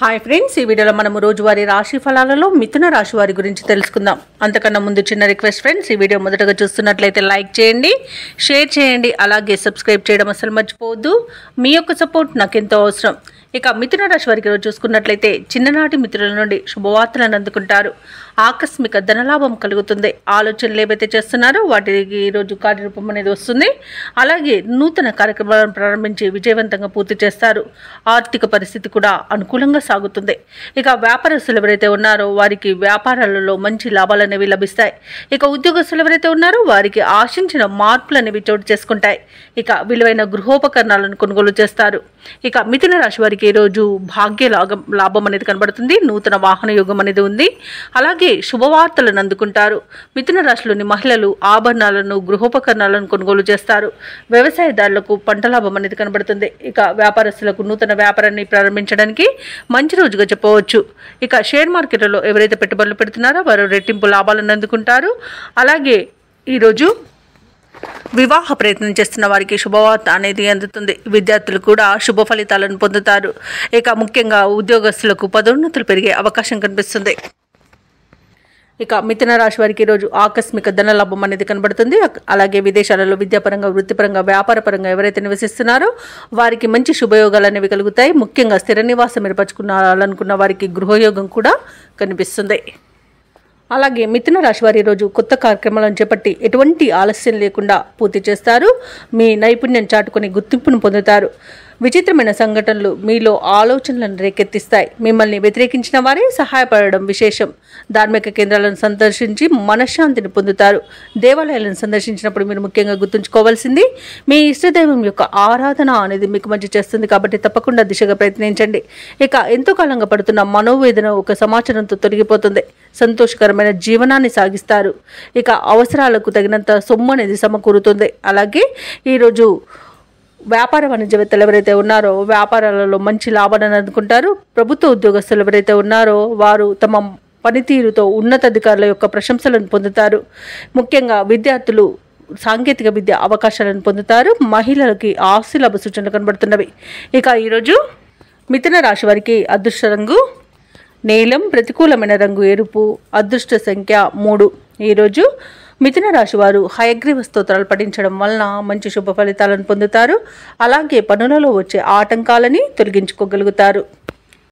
Hi friends, ఈ వీడియోలో మనము రోజువారీ రాశి ఫలాలలో మిథున రాశి వారి గురించి తెలుసుకుందాం. అంతకన్నా ముందు చిన్న రిక్వెస్ట్ ఫ్రెండ్స్, ఈ వీడియో మొదటగా చూస్తున్నట్లయితే లైక్ చేయండి, షేర్ చేయండి, అలాగే సబ్స్క్రైబ్ చేయడం అసలు మర్చిపోవద్దు. మీ యొక్క సపోర్ట్ నాకు ఎంతో అవసరం. ఇక మిథున రాశి వారికి రోజు చూసుకున్నట్లయితే చిన్ననాటి మిత్రుల నుండి శుభవార్తలను అందుకుంటారు. ఆకస్మిక ధనలాభం కలుగుతుంది. ఆలోచనలు ఏవైతే చేస్తున్నారో వాటికి ఈరోజు కార్యరూపం అనేది వస్తుంది. అలాగే నూతన కార్యక్రమాలను ప్రారంభించి విజయవంతంగా పూర్తి చేస్తారు. ఆర్థిక పరిస్థితి కూడా అనుకూలంగా సాగుతుంది. ఇక వ్యాపారస్తులు ఎవరైతే ఉన్నారో వారికి వ్యాపారాలలో మంచి లాభాలు అనేవి లభిస్తాయి. ఇక ఉద్యోగస్తులు ఎవరైతే ఉన్నారో వారికి ఆశించిన మార్పులు అనేవి చోటు చేసుకుంటాయి. ఇక విలువైన గృహోపకరణాలను కొనుగోలు చేస్తారు. ఇక మిథున రాశి వారికి ఈరోజు భాగ్య లాభం అనేది కనబడుతుంది. నూతన వాహన యోగం అనేది ఉంది. అలాగే శుభవార్తలను అందుకుంటారు. మిథున రాశిలోని మహిళలు ఆభరణాలను గృహోపకరణాలను కొనుగోలు చేస్తారు. వ్యవసాయదారులకు పంట లాభం అనేది కనబడుతుంది. ఇక వ్యాపారస్తులకు నూతన వ్యాపారాన్ని ప్రారంభించడానికి మంచి రోజుగా చెప్పవచ్చు. ఇక షేర్ మార్కెట్లో ఎవరైతే పెట్టుబడులు పెడుతున్నారో వారు రెట్టింపు లాభాలను అందుకుంటారు. అలాగే ఈరోజు వివాహ ప్రయత్నం చేస్తున్న వారికి శుభవార్త అనేది అందుతుంది. విద్యార్థులు కూడా శుభ ఫలితాలను పొందుతారు. ఇక ముఖ్యంగా ఉద్యోగస్తులకు పదోన్నతులు పెరిగే అవకాశం కనిపిస్తుంది. ఇక మిథున రాశి వారికి ఈరోజు ఆకస్మిక ధనలాభం అనేది కనబడుతుంది. అలాగే విదేశాలలో విద్యాపరంగా, వృత్తిపరంగా, వ్యాపారపరంగా ఎవరైతే నివసిస్తున్నారో వారికి మంచి శుభయోగాలు అనేవి కలుగుతాయి. ముఖ్యంగా స్థిర నివాసం ఏర్పరచుకోవాలనుకున్న వారికి గృహయోగం కూడా కనిపిస్తుంది. అలాగే మిథున రాశి వారి రోజు కొత్త కార్యక్రమాలను చేపట్టి ఎటువంటి ఆలస్యం లేకుండా పూర్తి చేస్తారు. మీ నైపుణ్యం చాటుకొని గుర్తింపును పొందుతారు. విచిత్రమైన సంఘటనలు మీలో ఆలోచనలను రేకెత్తిస్తాయి. మిమ్మల్ని వ్యతిరేకించిన వారే సహాయపడడం విశేషం. ధార్మిక కేంద్రాలను సందర్శించి మనశ్శాంతిని పొందుతారు. దేవాలయాలను సందర్శించినప్పుడు మీరు ముఖ్యంగా గుర్తుంచుకోవాల్సింది మీ ఇష్టదైవం యొక్క ఆరాధన అనేది మీకు మంచి చేస్తుంది. కాబట్టి తప్పకుండా దిశగా ప్రయత్నించండి. ఇక ఎంతో కాలంగా పడుతున్న మనోవేదన ఒక సమాచారంతో తొలగిపోతుంది. సంతోషకరమైన జీవనాన్ని సాగిస్తారు. ఇక అవసరాలకు తగినంత సొమ్ము అనేది సమకూరుతుంది. అలాగే ఈరోజు వ్యాపార వాణిజ్యవేత్తలు ఎవరైతే ఉన్నారో వ్యాపారాలలో మంచి లాభాలను అందుకుంటారు. ప్రభుత్వ ఉద్యోగస్తులు ఎవరైతే ఉన్నారో వారు తమ పనితీరుతో ఉన్నతాధికారుల యొక్క ప్రశంసలను పొందుతారు. ముఖ్యంగా విద్యార్థులు సాంకేతిక విద్య అవకాశాలను పొందుతారు. మహిళలకి ఆస్తి లాభ సూచనలు కనబడుతున్నవి. ఇక ఈరోజు మిథున రాశి వారికి అదృష్ట రంగు నీలం, ప్రతికూలమైన రంగు ఎరుపు, అదృష్ట సంఖ్య 3. ఈరోజు మిథున రాశి వారు హయగ్రీవ స్తోత్రాలు పఠించడం వలన మంచి శుభ ఫలితాలను పొందుతారు. అలాగే పనులలో వచ్చే ఆటంకాలని తొలగించుకోగలుగుతారు.